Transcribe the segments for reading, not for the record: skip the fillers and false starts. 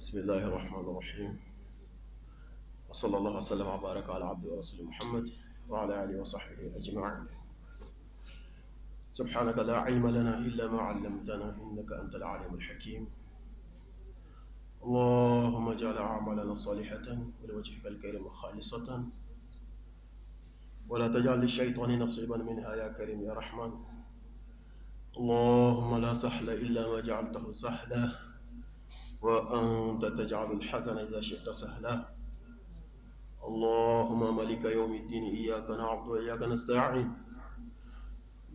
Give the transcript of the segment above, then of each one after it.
بسم الله الرحمن الرحيم وصلى الله وسلم وبارك على عبد ورسول محمد وعلى آله وصحبه أجمعين. سبحانك لا علم لنا إلا ما علمتنا إنك أنت العليم الحكيم. اللهم اجعل أعمالنا صالحة ولوجهك الكريم خالصة ولا تجعل للشيطان نصيبا منها يا كريم يا رحمن. اللهم لا سهل إلا ما جعلته سهلا وأنت تجعل الحزن إذا شئت سهلا. اللهم ملك يوم الدين إياك نعبد وإياك نستعين.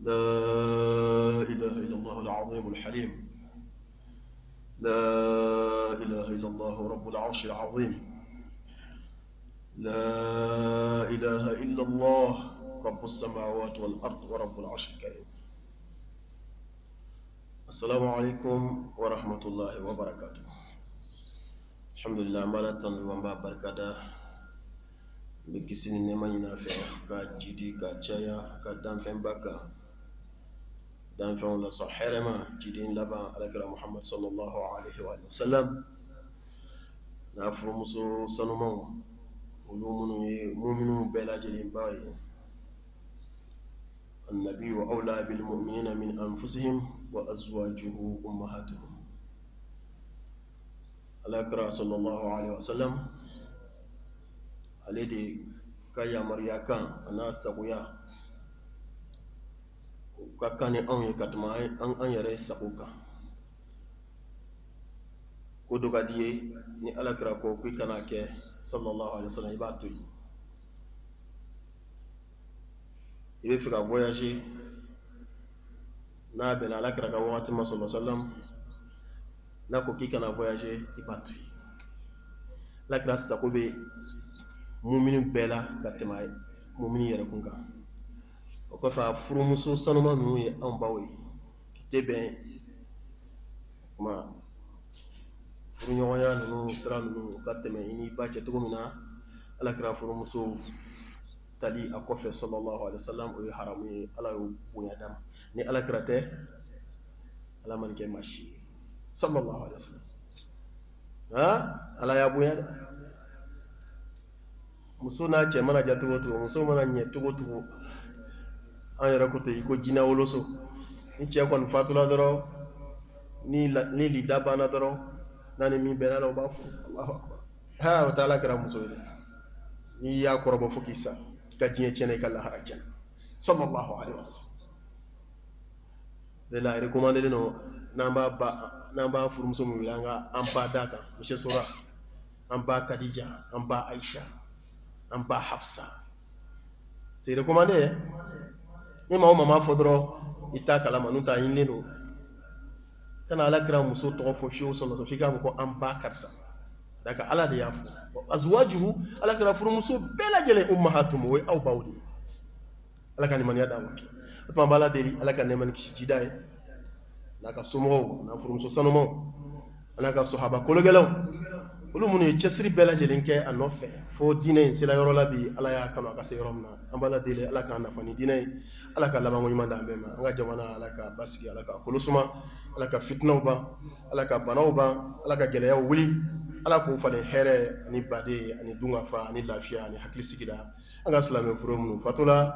لا إله إلا الله العظيم الحليم. لا إله إلا الله رب العرش العظيم. لا إله إلا الله رب السماوات والأرض ورب العرش الكريم. السلام عليكم ورحمة الله وبركاته. الحمد لله مالة وما بركاته بكسين نمان ينافع كجدي كجايا كدام فين بكا دام فين الله صحيح ما جدين لبا على كلام محمد صلى الله عليه وسلم نافر مسو سنمو ولومن مؤمنون بلا جلين باي. النبي أولى بالمؤمنين من أنفسهم وأزواجه أمهاتهم. على كلام صلى الله عليه وسلم alede kaya mariya kan ana sagoya ka kani an ye katuma an yɛrɛ sago kan ko dɔ ka di ye ni alakira ko k'i kana kɛ sallallahu alaihi wasallam i b'a to yen. I bɛ fɛ ka voyager n'a bɛnna alakira ka wagati ma sallallahu alaihi wasallam n'a ko k'i kana voyager i b'a to yen. Alakira sago bɛ mumini bɛɛ la ka tɛmɛ mumini yɛrɛ kun kan. O kɔfɛ a furumuso sanuma ninnu ye anw baw ye tɛ bɛn kuma furuɲɔgɔnya ninnu sira ninnu ka tɛmɛ i n'i ba cɛ cogo min na alakira furumuso tali a kɔfɛ sallallahu alaihi wasallam o ye haramu ye. Ala y'o bonya d'a ma. Ni alakira tɛ ala man kɛ maa si ye sallallahu alaihi wasallam. Ala y'a bonya dɛ. Muso n'a cɛ mana ja cogo cogo, muso mana ɲɛ cogo cogo, an yɛrɛ ko ten i ko jinɛ woloso. Ni cɛ kɔni fatula dɔrɔn ni lida banna dɔrɔn n'a ni min bɛnna la o b'a fɔ Allahu akbar. O tɛ alakira muso ye dɛ. N'i y'a kɔrɔbɔ fo k'i sa i ka diɲɛ tiɲɛna i ka lahara tiɲɛna sallallahu alaihi wasallam. De la recommandé no n'an b'a furumuso min wele an ba da kan monsieur Sora, an ba Kadija, an ba Aisha, an ba Hafsa. C'est recommandé. Ni maa o maa m'a fɔ dɔrɔn i t'a kalama n'o tɛ a ɲinilen don. Kana alakira muso tɔgɔ fɔ fiyewu sallallahu f'i k'a fɔ ko an ba karisa. Daka ala de y'a fɔ. Azwajuhu alakira furumuso bɛɛ lajɛlen ummahatuhum o ye aw baw de ye. Ala ka nimaniya d'a ma. O tuma an b'ala deli ala ka nɛɛma ni kisi jida ye n'a ka somɔgɔw n'a furumuso sanumaw n'a ka sahaba kologɛlɛnw olu minnu ye cɛsiri bɛɛ lajɛlen kɛ a nɔfɛ fo diinɛ in sera yɔrɔ la bi ala y'a kanu a ka se yɔrɔ min na. An b'ala deli ala k'an nafa ni diinɛ ye, ala ka labanko ɲuman d'an bɛɛ ma. An ka jamana ala ka basigi, ala ka kolo suma, ala ka fitinaw ban, ala ka banaw ban, ala ka gɛlɛyaw wuli, ala k'o falen hɛrɛ ani baden ani dungafa ani lafiya ani hakilisigi la. An ka silamɛ furu minnu fatula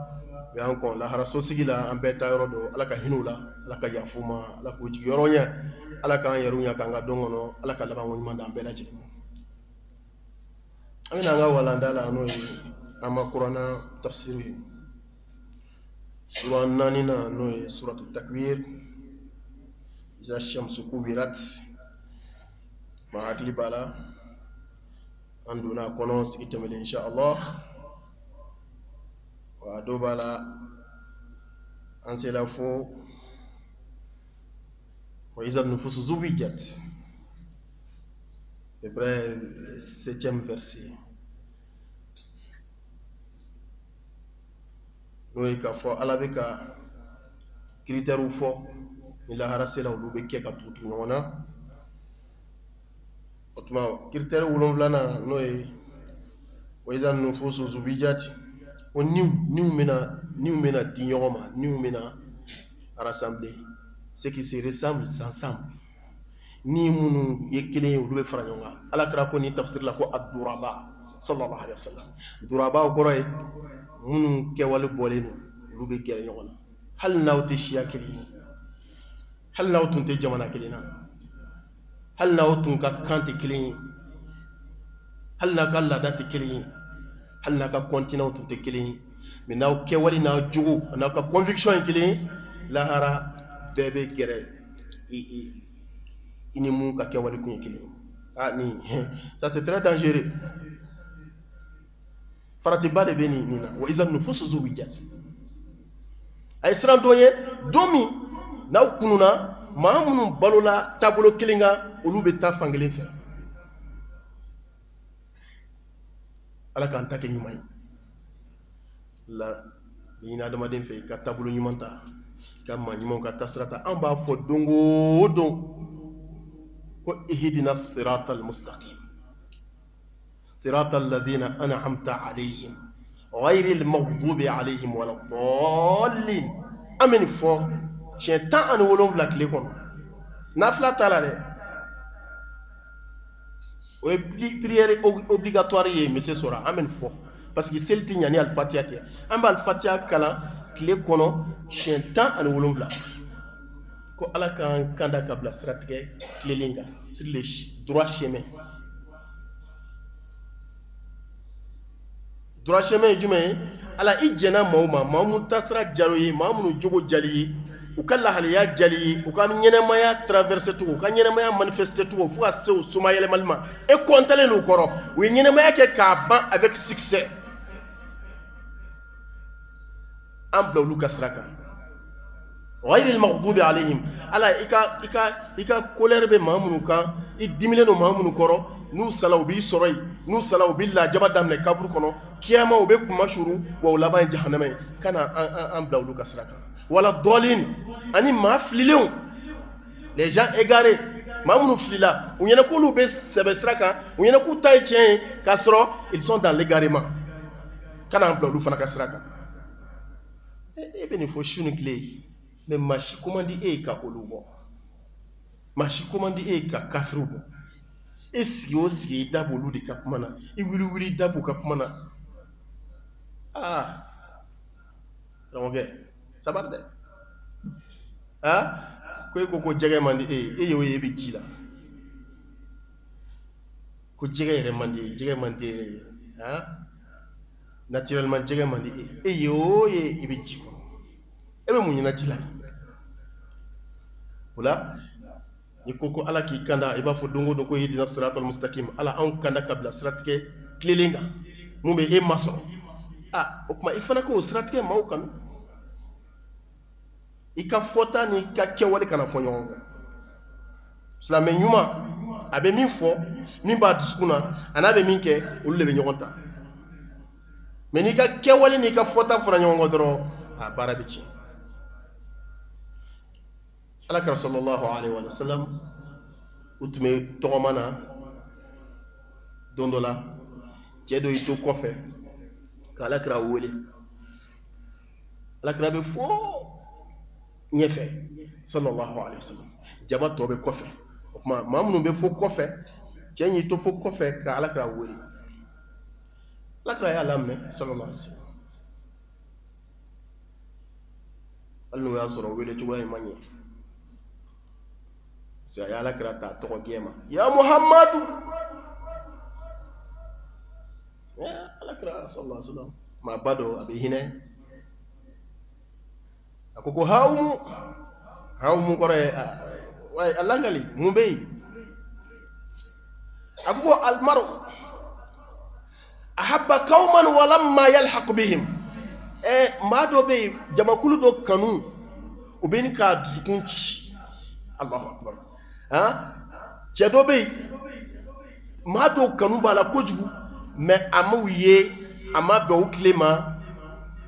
u y'an kɔn laharaso sigi la, an bɛɛ ta yɔrɔ don, ala ka hin'u la, ala ka yafu ma, ala k'o jigi yɔrɔ ɲɛ, ala k'an yɛrɛw ɲɛ k'an ka don kɔnɔ, ala ka labanko ɲuman d'an bɛɛ lajɛlen ma. An bɛna an ka walanda la n'o ye an ma kuranna tafsiri ye. Sura 4 na n'o ye suratu takwir, iza shamsu kubirat. Ma hakili b'a la an donna a kɔnɔ sigi tɛmɛlen insha Allah. Wa a dɔ b'a la an sera fo wa iza nufusu zuwijat, c'est près 7e verset. N'o ye k'a fɔ ala bɛ ka critères fɔ ni lahara sera olu bɛ kɛ ka tugu ɲɔgɔn na. O tuma critère 7nan n'o ye wa iza nufusu zuwijat, o niw bɛna di ɲɔgɔn ma, niw bɛna rassembler, ce qui se ressemble s'ensemble. ni munu ye kelen olu be fara ɲɔgɔn kan ala kira ko ni tafsir la ko ad-duraba sallallahu alaihi wasallam duraba o kɔrɔ ye minnu kɛwale bɔlen don olu be gɛrɛ ɲɔgɔn na hali n'aw tɛ siya kelen ye hali n'aw tun tɛ jamana kelen na hali n'aw tun ka kan tɛ kelen ye hali n'a ka laada tɛ kelen ye hali n'a ka continent tun tɛ kelen ye mais n'aw kɛwale n'aw jogo n'aw ka conviction ye kelen ye lahara bɛɛ bɛ gɛrɛ i ni mun ka kɛwale kun ye kelen ye ça c'est très dangereux faratiba de bɛ nin na wa iza nufusu zuwijat a ye siran dɔ ye don min n'aw kununa maa minnu balola taabolo kelen kan olu bɛ taa fan kelen fɛ ala k'an ta kɛ ɲuman ye la ɲini adamaden fɛ i ka taabolo ɲuman ta i ka maa ɲumanw ka taasira ta an b'a fɔ don o don ko ihdina sirata almustaqim sirata alladhina an'amta alayhim ghayri almaghdubi alayhim wala dallin amin fo shaitan an wolonvla kile kono nafila tala de o prière obligatoire ye monsieur sora amin fo parce que selti nyani al-fatiha te amba al-fatiha kala kile kono shaitan an wolonvla ko ala kan kanda kabla stratégie clélinga sur les droits chemins droit chemin jume ala ijena mauma mamun tasra jaroyi mamun jogo jali u kala haliya jali u kan nyenema traverser tout kan nyenema manifester tout fu aso sumayele malma e kontale no koro u nyenema ke ka ban avec succès ambla lu kasraka غير المغضوب عليهم على إكا كولر بمامونكا إدميلنو مامونو كورو نو سلاو بي سوري نو سلاو بالله جبا دامن كابرو كونو كياما وبكم مشورو وولابا جهنم كان ان بلاولو كسراكا ولا الضالين اني ما فليلون les gens égarés mamounou flila ou yena ko lu be sebesraka ou yena ko tay tien kasro ils sont dans l'égarement kana blaولو fana kasraka e beni fo shunu clé mais machi commandi e ka olubo machi commandi e ka kafrubo esi o si dabolu de kapmana i wiri dabu kapmana ramoge sabarde ko jege mandi e yo yebi jila ko jege mandi naturellement jege mandi e yo ye ibi jiko ebe munyina jila wala ni koko ala ki kanda iba fo dongo do ko yidina siratal mustaqim ala an kanda kabla siratke klelinga mumbe e maso okuma ifana ko siratke mawkan ika fota ni ka kewale kana fo nyongo islamé nyuma abe min fo min ba diskuna anabe min ke ulle be nyonta mais ni ka kewale ni ka fota fo nyongo doro barabici alaka sallallahu alaihi wa sallam utume togomana dondola jedo ito kofe kala kra wole alaka be fo nyefe sallallahu alaihi wa sallam jama to be kofe ma mamunu be fo kofe jenyi to fo kofe ka alaka wole alaka ya lamme sallallahu alaihi wa sallam allo ya soro wele to way manye ya la krata to gema ya muhammadu ya ala kra sallallahu alaihi wasallam ma bado abi hine akoko hawmu kore way alangali mumbe akoko almaru ahabba qauman wa lamma yalhaq bihim ma do be jamakulu do kanu ubeni ka dukunci Allahu akbar cɛdɔ bɛ yen maa dɔw kanu b'a la kojugu mais a m'u ye a ma bɛn u tile ma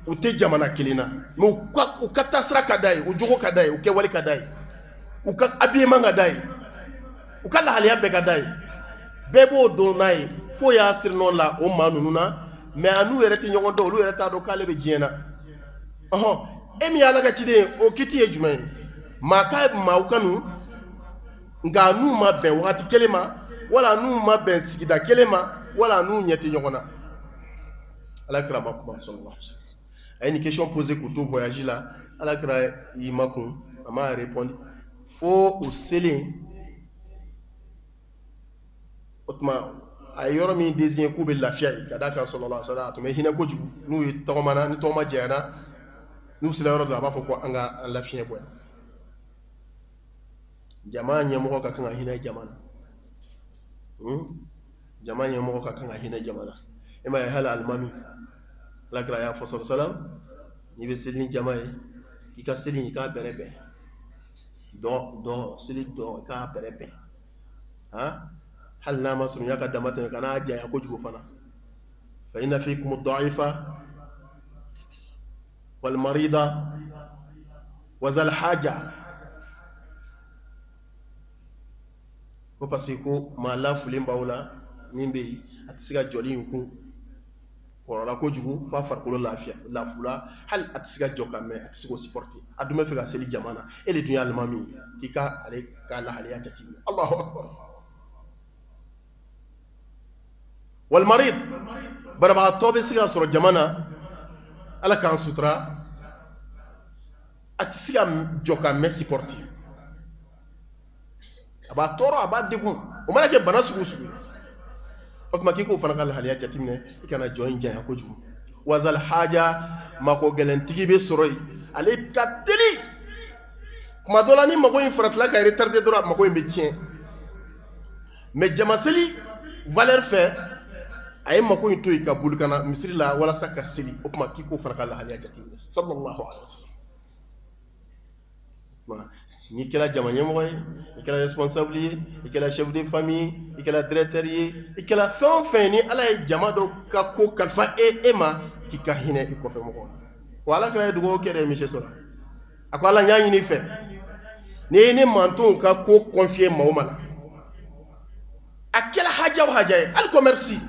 u tɛ jamana kelen na mais u ka taasira ka d'a ye u jogo ka d'a ye u kɛwale ka d'a ye u ka habillement ka d'a ye u ka lahaliya bɛɛ ka d'a ye bɛɛ b'o dɔn n'a ye fo y'a siri nɔ la o maa ninnu na mais a n'u yɛrɛ tɛ ɲɔgɔn dɔn olu yɛrɛ t'a dɔn k'ale bɛ diɲɛ na e min ye Ala ka ciden ye o kiti ye jumɛn ye maa ka maaw kanu nka n'u ma bɛn wagati kelen ma wala n'u ma bɛn sigida kelen ma wala n'u ɲɛ tɛ ɲɔgɔn na alakira ma kuma sallallahu alaihi wasallam a ye nin question posé k'u to voyage la alakira y'i makun a ma répondre fo o selen o tuma a ye yɔrɔ min désigné k'u bɛ lafiya ye ka d'a kan sallallahu alaihi wasallam a tun bɛ hinɛ kojugu n'u ye tɔgɔmana ni tɔgɔma janyana n'u sera yɔrɔ dɔ a b'a fɔ ko an ka an lafiɲɛ bɔ yan jama ɲɛmɔgɔ ka kan ka hinɛ jama na jama ɲɛmɔgɔ ka kan ka hinɛ jama na e ma ye hali alimami alakira y'a fɔ sallallahu alaihi wasallam n'i bɛ seli ni jama ye i ka seli i k'a bɛrɛ bɛn dɔ seli dɔ i k'a bɛrɛ bɛn hali n'a ma surunya ka dama tɛmɛ kana janya kojugu fana fa inna fikum ad-da'ifa wal marida wa zal haja ko parce que ko maa lafulen b'aw la min bɛ yen a tɛ se ka jɔli in kun kɔrɔla kojugu f'a farikolo lafula hali a tɛ se ka jɔ ka mɛn a tɛ se k'o supporter a dun bɛ fɛ ka seli jama na e de dun ye alimami ye k'i ka ale ka lahalaya jateminɛ Allahu akbar wal marid banabagatɔ bɛ se ka sɔrɔ jama na ala k'an sutura a tɛ se ka jɔ ka mɛn supporter a b'a tɔɔrɔ a b'a degun o mana kɛ bana sugu sugu o tuma k'i k'o fana ka lahalaya jateminɛ i kana jɔ in janya kojugu wazal haja mako gɛlɛntigi bɛ sɔrɔ yen ale ka teli kuma dɔ la ni mako in faratila ka retarder dɔrɔn a mako in bɛ tiɲɛ mais jama seli valeur fɛ a ye mako in to yen ka boli kana misiri la walasa ka seli o tuma k'i k'o fana ka lahalaya jateminɛ sallallahu alaihi wasallam n'i kɛra jama ɲɛmɔgɔ ye i kɛra responsable ye i kɛra chef de famille i kɛra directeur ye i kɛra fɛn o fɛn ni ala ye jama dɔ ka ko kalifa e ma k'i ka hinɛ i kɔfɛ mɔgɔ wa ala kana ye dugawu kɛ dɛ monsieur Sora a ko ala n y'a ɲini i fɛ n'i ye ne mantonw ka ko confier maa o ma la a kɛra haja o haja ye hali commerce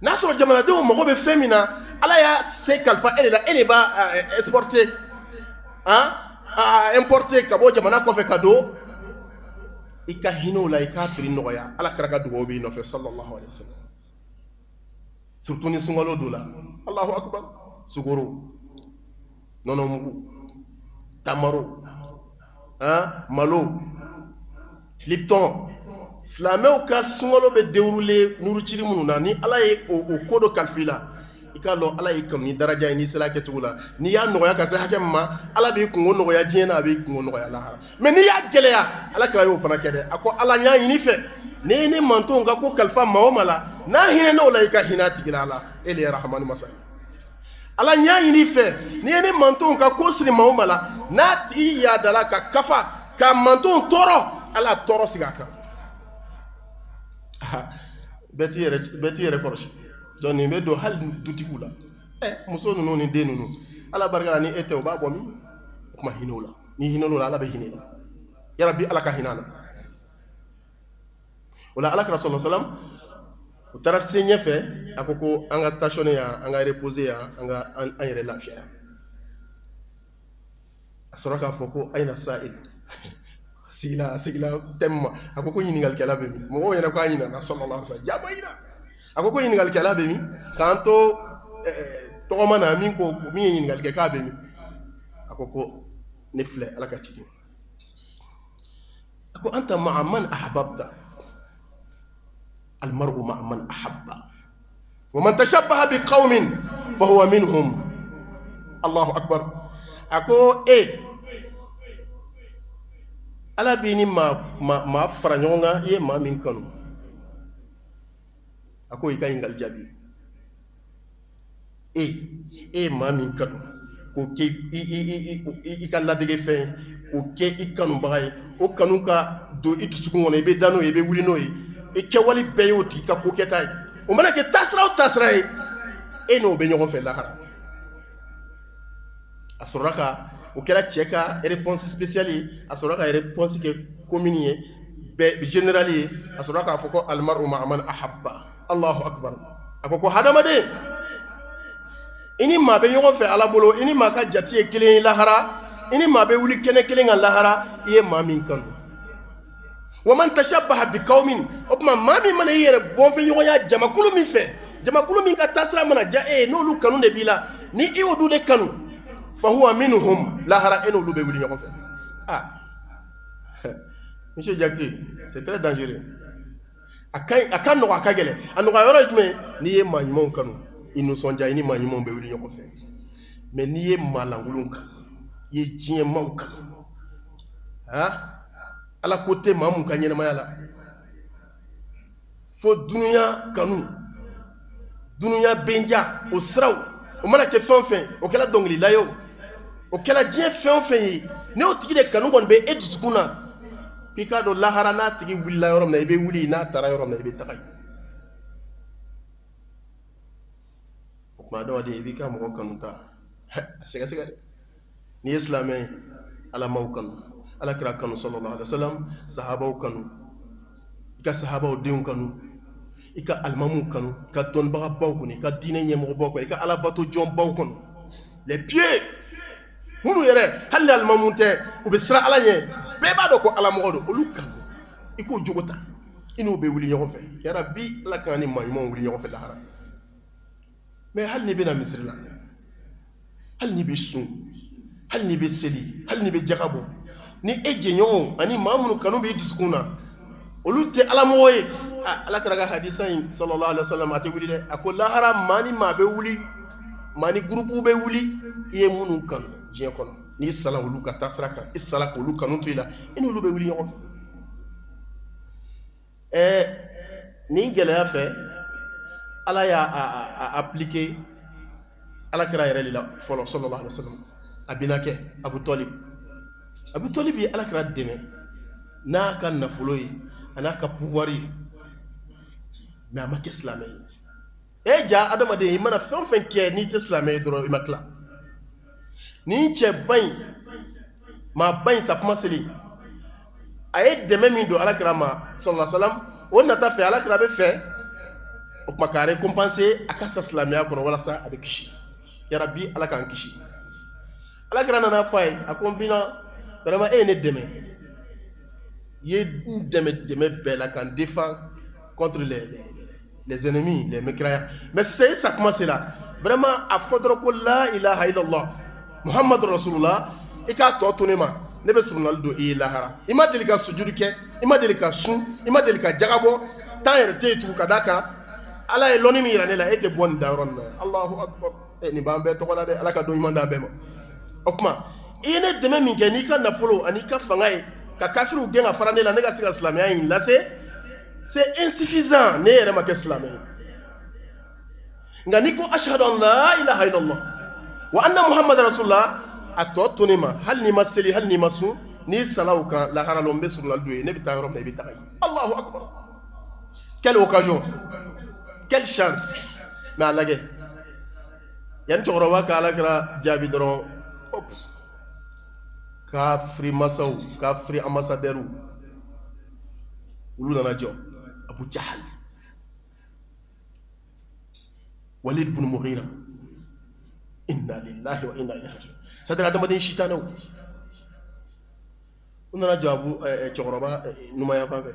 n'a sɔrɔ jamanadenw mago bɛ fɛn min na ala y'a se kalifa e de la e de b'a exporter importer ka bɔ jamana kɔfɛ ka don i ka hinɛ o la i k'a prix nɔgɔya ala kɛra ka dugawu b'i nɔfɛ sallallahu alaihi wasallam surtout ni sunkalo don la Allahu akbar sukoro nɔnɔmugu tamaro malo lipton silamɛw ka sunkalo bɛ dérouler nuruciri minnu na ni ala ye o ko dɔ kalifa i la i k'a dɔn ala y'i kanu ni daraja ye n'i sera kɛcogo la n'i y'a nɔgɔya ka se hakɛ min ma ala b'i kungo nɔgɔya diɲɛ na a b'i kungo nɔgɔya lahara mais n'i y'a gɛlɛya ala kira y'o fana kɛ dɛ a ko ala n y'a ɲini fɛ n'i ye ne mantonw ka ko kalifa maa o maa la n'a hinɛ n'o la i ka hinɛ a tigi la ala e de ye rahamani masa ye ala n y'a ɲini fɛ n'i ye ne mantonw ka ko siri maa o maa la n'a tigi yaadala ka kafa ka mantonw tɔɔrɔ ala tɔɔrɔ sigi a kan bɛɛ t'i yɛrɛ kɔlɔsi donc nin bɛ don hali dutigiw la muso ninnu ni den ninnu ala barika la ni e tɛ o b'a bɔ min o kuma hinɛ o la ni hinɛ o la ala bɛ hinɛ la yarabi ala ka hinɛ a la o la alakira sallallahu alaihi wasallam u taara se ɲɛfɛ a ko ko an ka stationner yan an ka reposer yan an yɛrɛ lafiya yan a sɔrɔ k'a fɔ ko ayina sa'il sigila thème ma a ko ɲiniŋalikɛla bɛ min mɔgɔw yɛrɛ ko a ɲinana sallallahu alaihi wasallam jaba ɲina a ko ɲiniŋalikɛla bɛ min k'an to tɔgɔma na min ye ɲiniŋali kɛ k'a bɛ min a ko ne filɛ ala ka ciden a ko anta ma'a man ahbabta almar'u ma'a man ahabba wa man tashabbaha biqawmin fahuwa minhum Allahu akbar a ko ala b'i ni maa fara ɲɔgɔn kan i ye maa min kanu a ko i ka ɲininkali jaabi e maa min kanu k'o kɛ i ka ladege fɛn k'o kɛ i kanubaga ye o kanu ka don i dusukun kɔnɔ i bɛ da n'o ye i bɛ wuli n'o ye i kɛwale bɛɛ y'o tigi ka ko kɛta ye o mana kɛ taasira o taasira ye e n'o bɛ ɲɔgɔn fɛ lahara a sɔrɔla ka o kɛra cɛ ka réponse spéciale ye a sɔrɔla ka réponse kɛ commune ye bɛɛ général ye a sɔrɔla k'a fɔ ko almaru ma'a man ahabba Allahu akbar a ko hadamaden i ni maa bɛ ɲɔgɔn fɛ ala bolo i ni maa ka jati ye kelen ye lahara i ni maa bɛ wuli kɛnɛ kelen kan lahara i ye maa min kanu ومن تشبه بقوم أبما ما من من يربون في يوم جمع كل من فيه جمع كل من كتاسرة من جاء نولو كانوا نبيلا ni iwo du de kanu fa huwa minhum la hara eno lu be wuli ñoko fe monsieur Diakité c'est très dangereux akan no akagele anu ga yoro jume ni ye mañimon kanu inu sonja ni mañimon be wuli ñoko fe mais ni ye malangulun kan ye jien maw kanu ala côté mamu kanyena mayala fo dunya kanu dunya benja o sraw o mana ke fɛn o kɛla dɔnkilila ye o kɛla diɲɛ fɛn o fɛn ye ne o tigi de kanu kɔni bɛ e dusukun na k'i k'a dɔn lahara n'a tigi wulila yɔrɔ min na i bɛ wuli n'a taara yɔrɔ min na i bɛ taga yen o tuma adamaden i b'i ka mɔgɔ kanu ta a sɛgɛsɛgɛ dɛ n'i ye silamɛ ye ala maaw kanu ala kira kanu sallallahu alaihi wa sallam sahabaw kanu i ka sahabaw denw kanu i ka alimamu kanu i ka dɔnnibagabaw kɔnɔ i ka diinɛ ɲɛmɔgɔbaw kɔnɔ i ka alabato jɔnbaw kɔnɔ les pieux minnu yɛrɛ hali ni alimamu tɛ u bɛ siran ala ɲɛ bɛɛ b'a dɔn ko alamɔgɔ don olu kanu i k'o jogo ta i n'u bɛ wuli ɲɔgɔn fɛ yara bi ala kan ni maa ɲumanw wuli ɲɔgɔn fɛ lahara mais hali n'i bɛna misiri la hali n'i bɛ sun hali n'i bɛ seli hali n'i bɛ jaga bɔ ni e jɛɲɔgɔnw ani maa minnu kanu b'i dusukun na olu tɛ alamɔgɔ ye ala kɛra ka hadisa in sallallahu alaihi wasallam a tɛ wuli dɛ a ko lahara maa ni maa bɛ wuli maa ni gurupu bɛ wuli i ye minnu kanu diɲɛ kɔnɔ n'i sala olu ka taa sira kan i sala k'olu kanu to i la i n'olu bɛ wuli ɲɔgɔn fɛ nin gɛlɛya fɛ ala y'a appliqué ala kɛra yɛrɛ de la fɔlɔ sallallahu alaihi wasallam a binakɛ Abu Talib ye ala kɛra dɛmɛ n'a ka nafolo ye a n'a ka pouvoir ye mais a ma kɛ silamɛ ye ja adamaden i mana fɛn o fɛn kɛ n'i tɛ silamɛ ye dɔrɔn i ma tila ni cɛ ba in maa ba in sakuma seli a ye dɛmɛ min don ala kɛra ma sallallahu alaihi wasallam o nata fɛ ala kɛra bɛ fɛ o tuma k'a récompenser a ka sa silamɛya kɔnɔ walasa a bɛ kisi yarabi ala k'an kisi ala kɛra nana fɔ a ye a ko n bina vraiment e ye ne dɛmɛ i ye n dɛmɛ bɛɛ la k'an défend contre les ennemis, les mécréants. Mais c'est ça comment c'est là. Vraiment, à faudra que la ilaha illallah, Muhammad Rasulullah, et qu'à toi ton éma, ne be sur naldo et lahara. Il m'a délicat sujudike, il m'a délicat chou, il m'a délicat jagabo, tant et tout kadaka. Allah est l'onimi iranela était bonne d'aron. Allahu akbar. Et ni bambe to wala de ala ka do imanda bema. Okma, ine de même ngenika na follow anika fangai ka kafiru genga faranela nega sika islamia in lase. C'est insuffisant ne yɛrɛ ma kɛ silamɛ ye nka n'i ko ashhadu an la ilaha illallah wa anna muhammad rasulullah a tɔ to ne ma hali n'i ma seli hali n'i ma sun n'i sala o kan lahara lɔ n bɛ surunali don ye ne bɛ taa yɔrɔ min na i bɛ taga yen allahu akbar quelle occasion quelle chance mais a lajɛ yanni cɛkɔrɔba ka ala kɛra jaabi dɔrɔn kafiri masaw kafiri ambassadɛriw olu nana jɔ Abu Jahal Walid ibn Mughira inna lillahi wa inna ilaihi raji'un c'est-à-dire adamaden shitanaw u nana jɔ abu cɛkɔrɔba numaya fan fɛ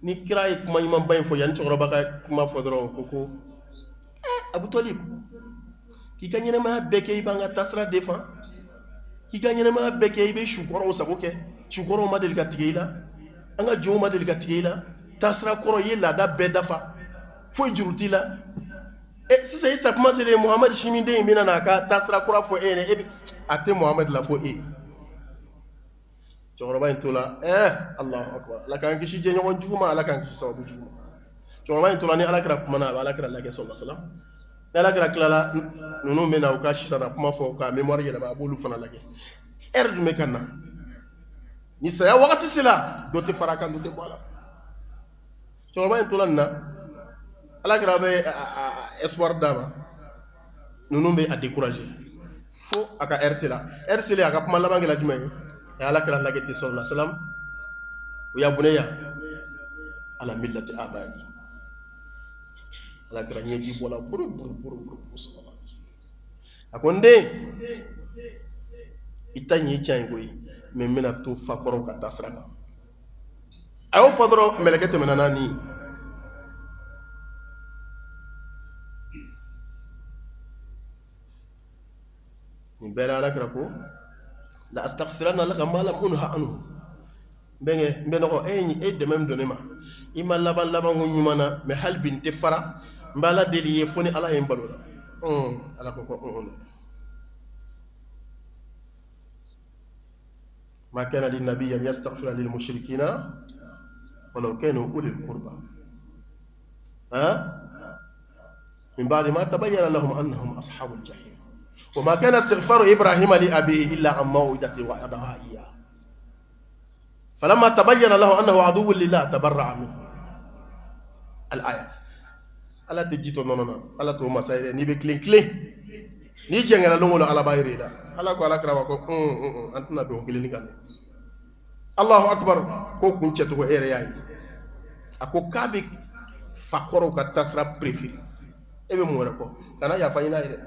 ni kira ye kuma ɲuman ba in fɔ yanni cɛkɔrɔba ka kuma fɔ dɔrɔn ko Abu Talib k'i ka ɲɛnamaya bɛɛ kɛ i b'an ka taasira défend k'i ka ɲɛnamaya bɛɛ kɛ i bɛ sukɔrɔw sago kɛ sukɔrɔw ma deli ka tigɛ i la an ka jɔnw ma deli ka tigɛ i la taasira kɔrɔ i ye laada bɛɛ dafa foyi juru t'i la sisan i sakuma selen Muhamad simiden in bɛna n'a ka taasira kura fɔ e ɲɛna a tɛ Muhamad la fɔ e cɛkɔrɔba in to la Allahu akbar ala k'an kisi jɛɲɔgɔn jugu ma ala k'an kisi sababu jugu ma cɛkɔrɔba in to la ni ala kɛra kumana a bɛ ala kɛra lajɛ sallallahu alaihi wasallam ni ala kɛra tilala ninnu bɛ na u ka sitana kuma fɔ ka mémoire yɛlɛma a b'olu fana lajɛ heure jumɛn ka na ni saya wagati sera dɔ tɛ fara a kan dɔ tɛ bɔ a la cɛkɔrɔba in tola nin na ala kɛra bɛ espoir d'a ma ninnu bɛ a décourager fo a ka heure sera heure selen a ka kuma laban kɛra jumɛn ye a ala kɛra lajɛ ten sallallahu alaihi wasallam o ya bunayya ala millati abai ala kɛra ɲɛji bɔla buru a ko n den i ta ɲɛ tiɲɛ koyi mais n bɛna to fa kɔrɔ ka taa sira kan ayo fadro melekete menanani min bela ala krako la astaghfiranna laka ma lam unha anhu benge mbeno e de même donema ima laban nyumana me halbin te fara mbala deliye foni ala en balola ala ko ما كان للنبي أن يستغفر للمشركين ولو كانوا أولي القربى من بعد ما تبين لهم أنهم أصحاب الجحيم وما كان استغفار إبراهيم لأبيه إلا عن موعدة وعدها إياه فلما تبين له أنه عدو لله تبرأ منه الآية ألا تجيتو نوننا ألا تو مسايرة نيبي كلين كلين ni jengala longolo ala bayre da ala ko ala krawa ko antuna do gilini kan Allahu akbar ko kun ceto ko ere yayi ako kabe fakoro ka tasra préféré ebe mo ko kana ya fayina ire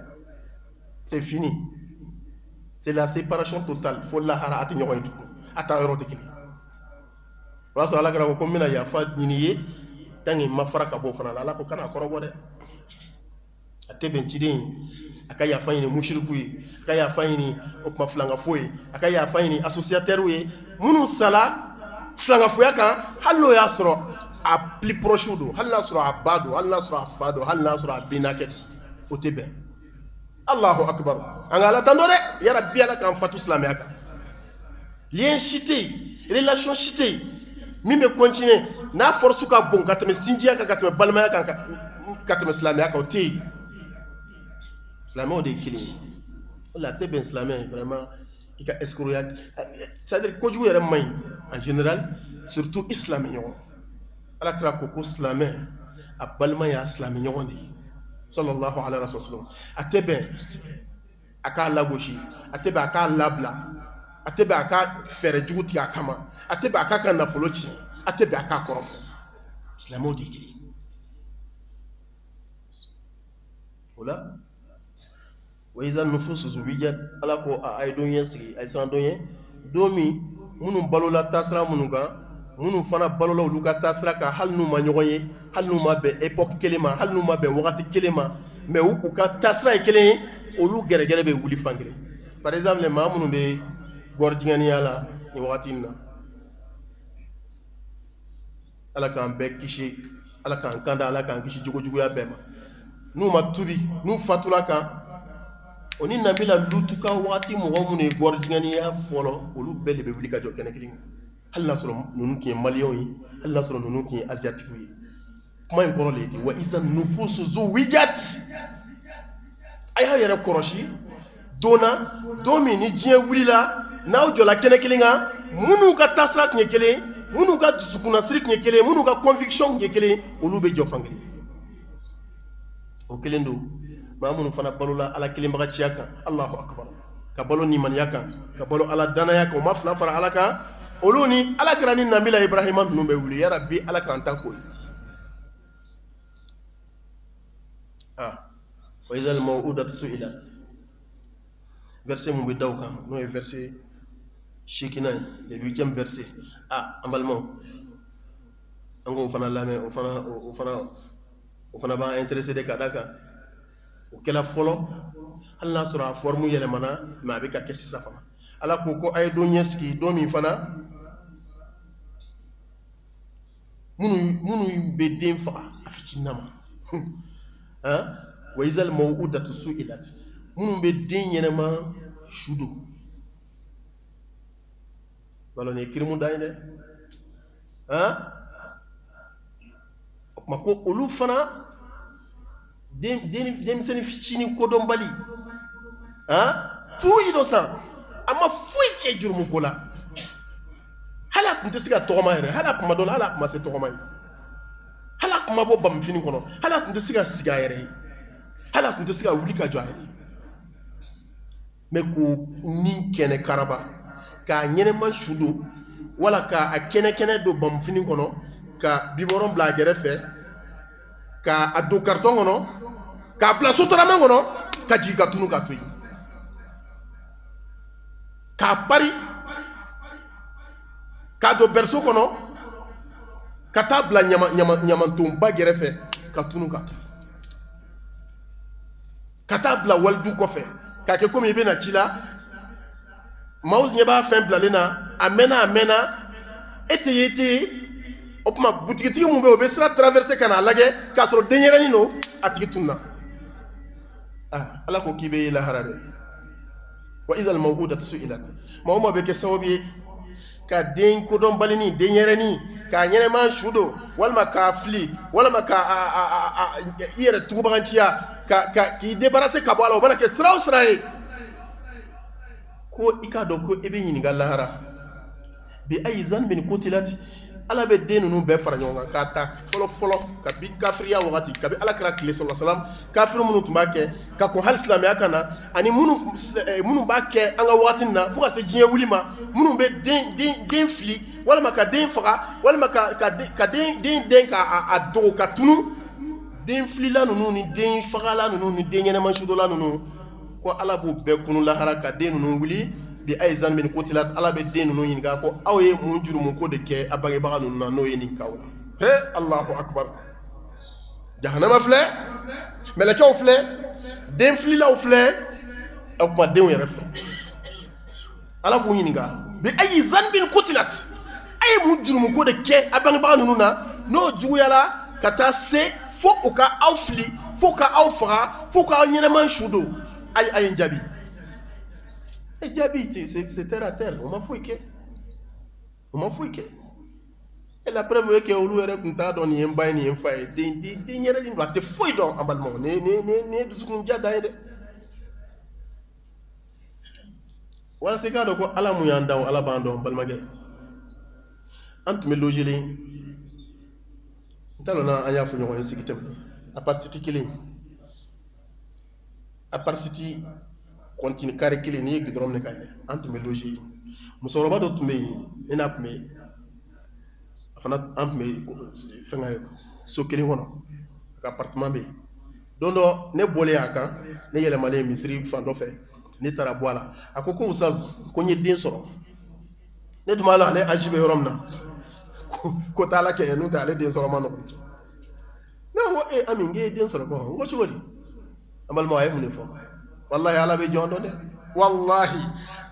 c'est fini, c'est la séparation totale faut la hara ati nyoy tu ata yoro de kili waso ala krawa ko mina ya fa niye tangi mafaraka bo fana ala ko kana korobo de atebe ntidin akaya fayini mushriku yi akaya fayini okuma flanga foyi akaya fayini associateur yi munu sala flanga foya kan hallo ya soro a plus proche do halna soro a bado halna soro a fado halna soro a binaket otebe Allahu akbar angala tandore ya rabbi ala kan fatu islamiyaka lien chité relation chité mime continuer na force ka bon katme sinjia ka katme balmaya kan katme islamiyaka oti Islamien de kili la tebe islamien vraiment il ka escroquer c'est-à-dire ko jugu may en général surtout islamien ala kra ko islamien a balma ya islamien woni sallallahu alaihi wasallam atebe aka lagoshi atebe aka labla atebe aka fere jugu ti akama atebe aka kan na folochi atebe aka korofo islamien de kili wala وإذا النفوس زوجت على كو أي دنيا سي أي سان دنيا دومي منو بالولا تاسرا منو كا منو فنا بالولا ولوكا تاسرا كا هل نو ما نيوغي هل نو ما be époque kelema hal نو ما be wakati kelema mais ou ka tasra kelé olu gere gere be wuli fangre par exemple les mamunu be gorjingani yala ni wakati na ala kan be kishi ala kan kanda ala kan kishi jugo jugo ya bema nu ma tubi nu fatula kan oni nabila lutuka wati mo wamune gorjingani ya folo olu bele be wuli ka jo kene kilin halla solo nunu ki malion yi halla solo nunu ki asiatique yi kuma en korole di wa izan nufusu zuwijat ay ha yere koroshi dona domi ni jie wuli la naw jo la kene kilinga munu ka tasrak nye kele munu ka sukuna strik nye kele munu ka conviction nye kele olu be jo fangli o kelendo mamunu fana balola ala kilimbaga ciyaka Allahu akbar ka balo ni man yakan ka balo ala dana yaka o mafla fara ala ka oluni ala grani nabila ibrahima numbe wuli ya rabbi ala ka anta koy wa idha al maw'udatu su'ilat verset mu bi dawka no verset shikina le 8e verset ambalmo ango fana lame o fana ba intéressé de kadaka o kela folo Allah sura formu yele mana ma be ka kesi safa ala ko ay do nyeski do mi fana munu be den fa afiti nama wa izal maw'udatu su'ilat munu be den yenema shudo wala ne kirimu dayne mako olu fana dem seni ficini ko don bali tu innocent ama fuy ke jurmu kola hala kunte siga togoma yere hala kuma dol hala kuma se togoma yi hala kuma bo bam fini kono hala kunte siga yere hala kunte siga wuli ka jo yere me ko ni kene karaba ka nyene man shudo wala ka akene do bam fini kono ka biboron bla jere fe ka adu carton kono ka place otorama kono ka jiga tunu ka toyi ka pari ka do berso kono ka taa bila ɲamantonba gɛrɛfɛ ka tunu ka tunu ka taa bila walidu kɔfɛ k'a kɛ komi i bɛna ci la maaw ɲɛ b'a fɛn bilalen na a mɛnna e tɛ ye e tɛ ye o tuma butigitigi mun bɛ yen o bɛ sira traversé ka n'a lajɛ k'a sɔrɔ denyɛrɛnin don a tigi tununa ala ko k'i bɛ ye lahara dɛ wa izal mawudatu su'ilat maa o maa bɛ kɛ sababu ye ka den kodɔnbali ni denyɛrɛnin k'a ɲɛnɛma su don walima k'a fili walima ka i yɛrɛ tugubaganciya k'i débarrasser ka bɔ a la o mana kɛ sira o sira ye ko i k'a dɔn ko i bɛ ɲininka lahara bi ayi zanbin qutilati ala bɛ den ninnu bɛɛ fara ɲɔgɔn kan k'a ta fɔlɔ kabi kafiriya wagati kabi ala kɛra tile sallallahu alaihi wasallam kafiri minnu tun b'a kɛ ka kɔn hali silamɛya kan na ani minnu b'a kɛ an ka wagati nin na fo ka se diɲɛ wuli ma minnu bɛ den fili walima ka den faga walima ka den k'a dogo ka tunu den filila ninnu ni den fagala ninnu ni den ɲɛnɛma sudola ninnu ko ala b'u bɛɛ kunu lahara ka den ninnu wuli bi ayi zanbin qutilati ala bɛ den ninnu ɲininka ko aw ye mun jurumu ko de kɛ a bangebaga ninnu na n'o ye nin k'aw la he Allahu akbar jahanama filɛ mɛlɛkɛw filɛ den fililaw filɛ o kuma denw yɛrɛ filɛ ala b'u ɲininka bi ayi zanbin qutilati a ye mun jurumu ko de kɛ a bangebaga ninnu na n'o juguyala ka taa se fo u ka aw fili fo ka aw faga fo k'aw ɲɛnɛma su don a ye n jaabi e jaabi c'est terre à terre o ma foyi kɛ et la preuve est que olu yɛrɛ tun t'a dɔn nin ye n ba ye nin ye n fa ye den yɛrɛ don a tɛ foyi dɔn an balimaw nin ye dusukundiya dan ye dɛ walasa i k'a dɔn ko ala mun y'an dan ala b'an dɔn balimakɛ an tun bɛ logelen n t'a dɔn n'an y'a fɔ ɲɔgɔn ye sigi tɛmɛ aparisiti kelen aparisiti kɔntini kari kelen n'i ye gidɔrɔn minɛ ka yɛlɛ an tun bɛ loger musokɔrɔba dɔ tun bɛ yen ne n'a tun bɛ a fana an tun bɛ fɛngɛ so kelen kɔnɔ ka appartement bɛ yen don dɔ ne bɔlen a kan ne yɛlɛmalen misiri fan dɔ fɛ ne taara bɔ a la a ko usaz ko n ye den sɔrɔ ne tun b'a la ale âge bɛ yɔrɔ min na ko t'ala kɛ n'o tɛ ale den sɔrɔ ma nɔgɔn ne ko Ami n k'e den sɔrɔ ko n ko cogo di an balima a ye mun de fɔ wallahi ala bɛ jɔn dɔn dɛ wallahi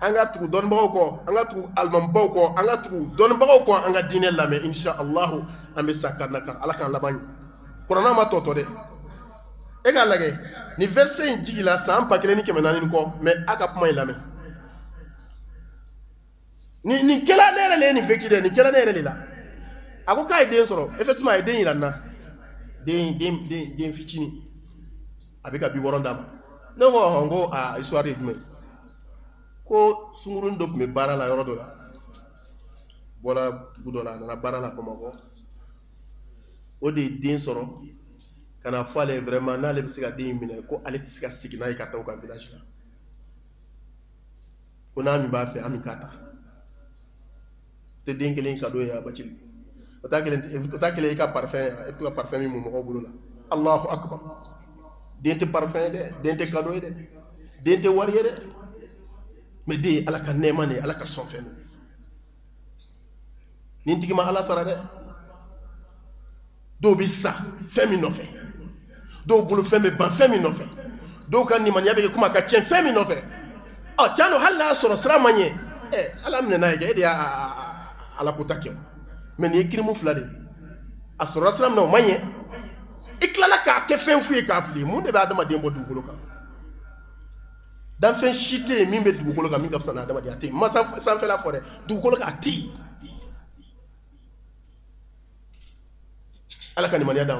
an ka tugu dɔnnibagaw kɔ an ka tugu alimamubaw kɔ an ka tugu dɔnnibagaw kɔ an ka diinɛ lamɛn insha allahu an bɛ sa kan ala k'an laban ye kuranɛ ma tɔtɔ dɛ e k'a lajɛ nin verset in jigila san 1400 kɔ mais a ka kuma in lamɛn nin kɛla ne yɛrɛ le ye nin fɛki dɛ nin kɛla ne yɛrɛ de la a ko k'a ye den sɔrɔ effectivement a ye den yira n na den fitinin a bɛ ka 60 d'a ma ne ko n ko a histoire ye jumɛn ko sunkurunin dɔ tun bɛ baara la yɔrɔ dɔ la bɔra dugu dɔ la a nana baara la Bamakɔ o de ye den sɔrɔ ka na fɔ ale ye vraiment n'ale bɛ se ka den in minɛ ko ale tɛ se ka segin n'a ye ka taa u ka village la ko n'a min b'a fɛ an min k'a ta tɛ den kelen cadeau ye a Bacili o t'a kelen i ka parfum ye i bɛ to ka parfum min mun mɔgɔw bolo la Allahu akbar den tɛ parfum ye dɛ den tɛ cadeau ye dɛ den tɛ wari ye dɛ mais den ye ala ka nɛɛma de ye ala ka sɔn fɛn nin tigi ma ala sara dɛ dɔw bɛ sa fɛn min nɔfɛ dɔw bolo fɛn bɛ ban fɛn min nɔfɛ dɔw ka nimaniya bɛ kɛ komi a ka tiɲɛ fɛn min nɔfɛ tiɲɛ don hali n'a sɔrɔ sira ma ɲɛ ala minɛ n'a ye kɛ e de y'a ala ko ta kɛ mais nin ye kirimu fila de a sɔrɔla sira min na o ma ɲɛ i tilala k'a kɛ fɛn fu ye k'a fili mun de bɛ adamaden bɔ dugukolo kan danfɛn si tɛ yen min bɛ dugukolo kan min ka fisa n'a adamaden a tɛ yen ma sanfɛla fɔ dɛ dugukolo kan a tɛ yen ala ka nimaniya d'an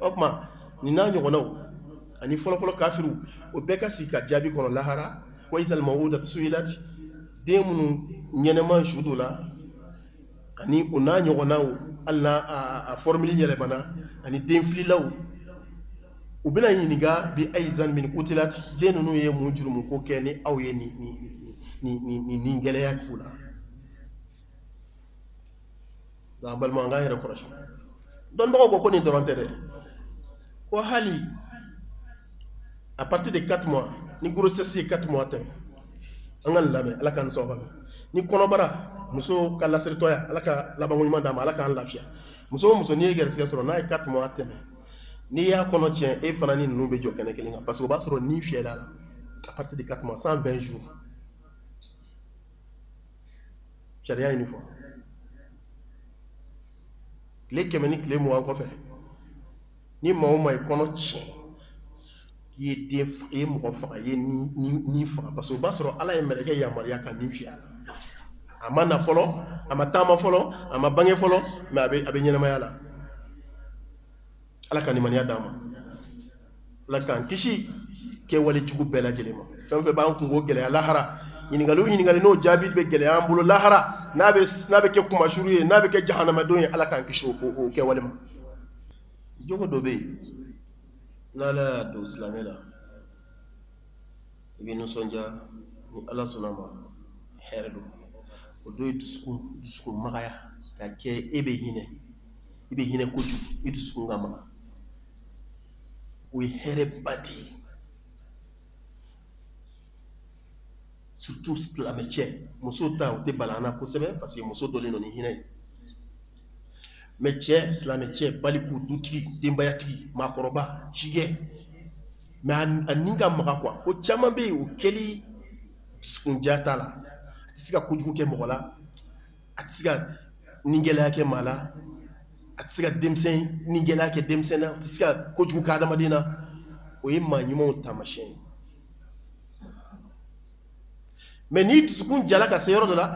ma o tuma nin n'a ɲɔgɔnnaw ani fɔlɔfɔlɔ kafiriw o bɛɛ ka sigi ka jaabi kɔnɔ lahara wa izal mawudatu su'ilat den minnu ɲɛnɛma su dɔ la ani o n'a ɲɔgɔnnaw hali n'a formule yɛlɛmana ani den fililaw u bɛna ɲininka bi ayi zanbin qutilati den ninnu ye mun jurumu ko kɛ ni aw ye nin gɛlɛya k'u la donc an balima an k'an yɛrɛ kɔlɔsi dɔnnibagaw ko nin dɔrɔn tɛ dɛ ko hali à partir de 4 mois ni grossesse ye 4 mois tɛmɛ an ka nin lamɛn ala k'an sababa ni kɔnɔbara muso ka laseretɔya ala ka labanko ɲuman d'a ma ala k'an lafiya muso muso n'i ye garisɛgɛ sɔrɔ n'a ye 4 mois tɛmɛ n'i y'a kɔnɔ tiɲɛ e fana ni ninnu bɛ jɔ kɛnɛ kelen kan parce que o b'a sɔrɔ ni fiyɛla la à partir de 4 mois 120 jours sariya ye nin fɔ tile 100 ni tile 20 kɔfɛ ni maa o maa ye kɔnɔ tiɲɛ i ye den faga i ye mɔgɔ faga i ye ni faga parce que o b'a sɔrɔ ala ye mɛlɛkɛ yamaruya ka nin fiyɛ a ma na fɔlɔ a ma taama fɔlɔ a ma bange fɔlɔ mais a bɛ ɲɛnamaya la ala ka nimaniya d'an ma ala k'an kisi kɛwale jugu bɛɛ lajɛlen ma fɛn o fɛn b'an kungo gɛlɛya lahara ɲininkali n'o jaabi bɛ gɛlɛya an bolo lahara n'a bɛ kɛ kumasuru ye n'a bɛ kɛ jahanamadenw ye ala k'an kisi o kɛwale ma jogo dɔ bɛ yen n'ala y'a don silamɛ la i bɛ nisɔndiya ni ala sɔnna ma hɛrɛ don o don ye dusukun magaya ka kɛ e bɛ hinɛ kojugu i dusukun ka maga o ye hɛrɛ ba de ye surtout silamɛ cɛ muso ta o tɛ balana kosɛbɛ parce que muso dɔlen don ni hinɛ ye mais cɛ silamɛ cɛ baliku dutigi denbayatigi maakɔrɔba jigɛ mais a nin ka maga quoi ko caman bɛ yen o kɛli dusukundiya t'a la a tɛ se ka kojugu kɛ mɔgɔ la a tɛ se ka nigɛlɛya kɛ maa la a tɛ se ka nigɛlɛya kɛ denmisɛn na a tɛ se ka kojugu kɛ adamaden na o ye maa ɲumanw taamasiyɛn ye mais ni dusukun jala ka se yɔrɔ dɔ la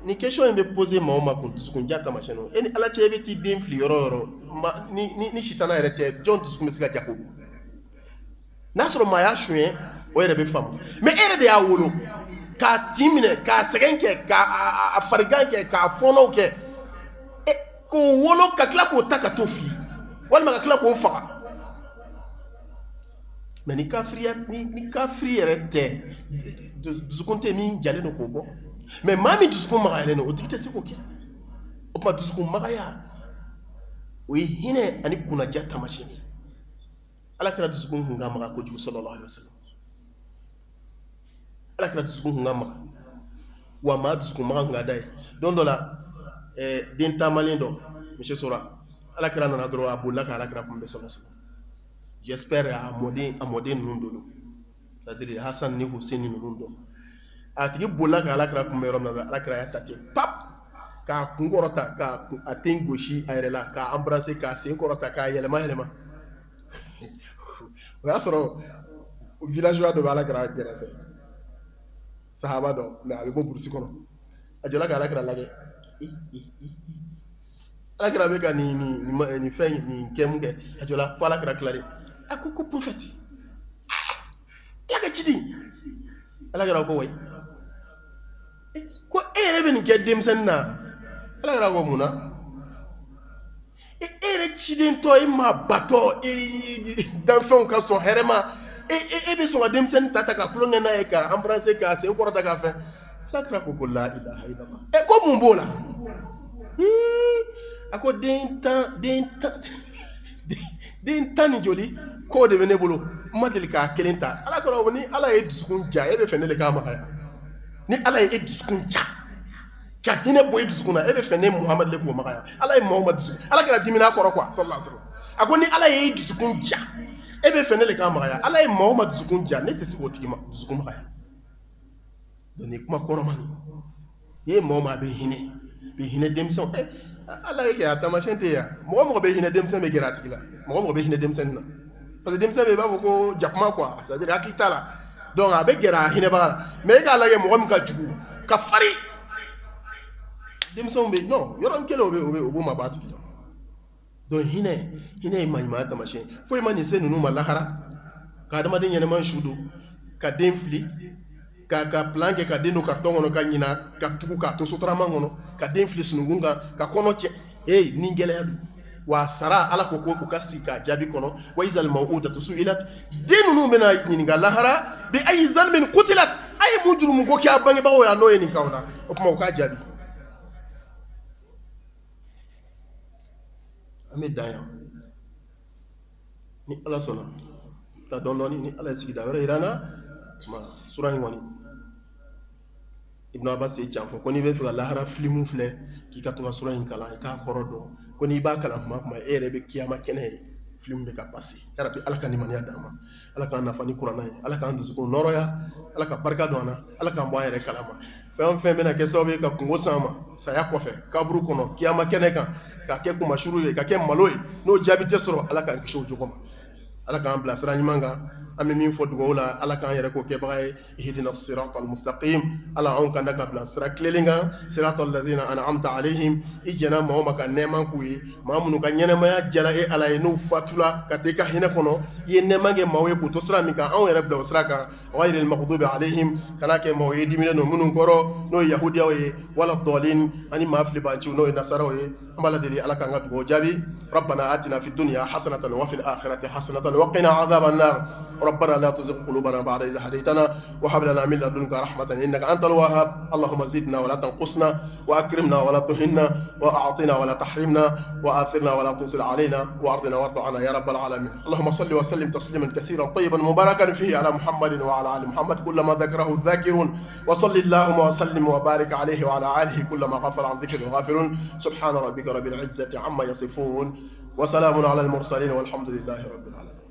ni question in bɛ poser maa o maa kun dusukundiya taamasiyɛn don e ni ala cɛ e bɛ t'i den fili yɔrɔ o yɔrɔ ni sitana yɛrɛ tɛ jɔn dusukun bɛ se ka ja ko n'a sɔrɔ maa y'a suɲɛ o yɛrɛ bɛ faamu mais e yɛrɛ de y'a wolo k'a tin minɛ k'a sɛgɛn kɛ k'a farigan kɛ k'a fɔnɔw kɛ k'o wolo ka tila k'o ta ka t'o fili walima ka tila k'o faga mais ni kafiri yɛrɛ tɛ dusukun tɛ min jalen don k'o bɔ mais maa min dusukun magayalen don o tigi tɛ se k'o kɛ o tuma dusukun magaya o ye hinɛ ani kunnaja taamasiyɛn ye ala kɛra dusukun kun ka maga kojugu sallallahu alaihi wasallam ala kɛra dusukun kun ka maga wa maa dusukun maga kun ka da ye don dɔ la den taamalen dɔ misi sɔrɔ ala kɛra nana dɔrɔn a bolila ka ala kɛra kun bɛ sallallahu alaihi wasallam j'espère a mɔden ninnu don c'est-à-dire Hassan ni Hussein ninnu don a tigi bolila ka ala kɛra kun bɛ yɔrɔ min na ala kɛra y'a ta ten pap k'a kun kɔrɔta k'a ten gosi a yɛrɛ la k'a embrasser k'a sen kɔrɔta k'a yɛlɛma o y'a sɔrɔ villageois dɔ bɛ ala kɛra kɛrɛfɛ sahaba dɔ mais a bɛ bɔ burusi kɔnɔ a jɔla ka ala kɛra lajɛ ala kɛra bɛ ka nin fɛn nin kɛ mun kɛ a jɔla fo ala kɛra tilalen a ko prophète ala ka ciden ala kɛra ko wayi ko e yɛrɛ bɛ nin kɛ denmisɛnnin na ala kɛra ko mun na e yɛrɛ ciden tɔ e ma batɔ danfɛnw ka sɔn hɛrɛ ma e bɛ sɔn ka denmisɛnnin ta ka kulonkɛ n'a ye ka embrasser k'a sen kɔrɔta k'a fɛn ala kɛra ko la ilaha illallah ko mun b'o la a ko den tan ni joli k'o de bɛ ne bolo n ma deli k'a kelen ta ala kɛra ni ala ye dusukun ja e bɛ fɛ ne de k'a magaya ni ala ye e dusukun ja ka hinɛ bɔ e dusukun na e bɛ fɛ ne Muhamadu de k'o magaya ala ye Muhamadu dusukun ala kɛra dimina kɔrɔ quoi sallallahu alaihi wasallam a ko ni ala ye e dusukun ja e bɛ fɛ ne de k'a magaya ala ye Muhamadu dusukun ja ne tɛ se k'o tigi ma dusukun magaya donc ni kuma kɔrɔ ma nin e ye Muhamadu a bɛ hinɛ denmisɛnw ala ye kɛ a taamasiyɛn tɛ yan mɔgɔ bɛ hinɛ denmisɛn bɛ gɛrɛ a tigi la mɔgɔ bɛ hinɛ denmisɛnnin na parce que denmisɛn bɛ i b'a fɔ ko jakuma quoi c'est-à-dire hakili t'a la donc a bɛ gɛrɛ a hinɛbaga la mais e k'a lajɛ mɔgɔ min ka jugu ka farin denmisɛnw bɛ non yɔrɔnin kelen o b'o ma b'a tigi la donc hinɛ ye maɲumanya taamasiyɛn foyi ma nin se ninnu ma lahara ka adamaden ɲɛnɛman su don ka den fili ka plan kɛ ka den don carton kɔnɔ ka ɲina ka tugu k'a to sotarama kɔnɔ ka den fili sununkun kan ka kɔnɔ cɛ ni gɛlɛya don wa sara ala ko u ka sigi k'a jaabi kɔnɔ wa izal maw'udatu su'ilat den ninnu bɛna ɲininka lahara bi ayi zalmin qutilat a ye mun jurumu ko kɛ a bangebagaw la n'o ye nin k'aw la o tuma u k'a jaabi an bɛ dan yan ni ala sɔnna ka dɔɔnin ni ala ye sigida wɛrɛ yira an na sura in kɔni Ibn Abbas ye janfɔ ko n'i bɛ fɛ ka lahara filimu filɛ k'i ka to ka sura in kalan i k'a kɔrɔ dɔn koni ba kala kuma ere be kiyama kene film be ka passer rabbi alaka ni maniya dama alaka na fani qur'ana alaka ndu ko noroya alaka barka dona alaka mbo ere kalama fɛn bɛna kɛ sababu ye ka kungo san ma saya kɔfɛ kaburu kɔnɔ kiyama kɛnɛ kan ka kɛ kumashuru ye ka kɛ malo ye n'o jaabi tɛ sɔrɔ ala k'an kisi o jogo ma ala k'an bila sira ɲuman kan an bɛ min fɔ dugawu la ala k'an yɛrɛ k'o kɛbaga ye ihdina siratal mustaqim ala anw kan da ka bila sira tilenlen kan siratal lazina an'amta alayhim i jɛna maa o ma ka nɛɛma k'u ye maa minnu ka ɲɛnɛmaya jala e ala ye n'u fatula ka taa i ka hinɛ kɔnɔ i ye nɛɛma kɛ maaw ye k'u to sira min kan anw yɛrɛ bila o sira kan ghayril maghdubi alayhim kana kɛ maaw ye diminen don minnu kɔrɔ n'o ye yahudiyaw ye wala dɔlin ani maa filibanciw n'o ye nasaraw ye an b'a ladeli ala k'an ka dugawu jaabi rabbana atina fid dunya hasanatan wa fil akhirati hasanatan wa qina adhaban nar ربنا لا تزغ قلوبنا بعد إذ هديتنا وهب لنا من لدنك رحمة إنك أنت الوهاب اللهم زدنا ولا تنقصنا وأكرمنا ولا تهنا وأعطنا ولا تحرمنا وآثرنا ولا تنزل علينا وأرضنا وارض عنا يا رب العالمين اللهم صل وسلم تسليما كثيرا طيبا مباركا فيه على محمد وعلى آل محمد كلما ذكره الذاكرون وصل اللهم وسلم وبارك عليه وعلى آله كلما غفر عن ذكر الغافرون سبحان ربك رب العزة عما يصفون وسلام على المرسلين والحمد لله رب العالمين.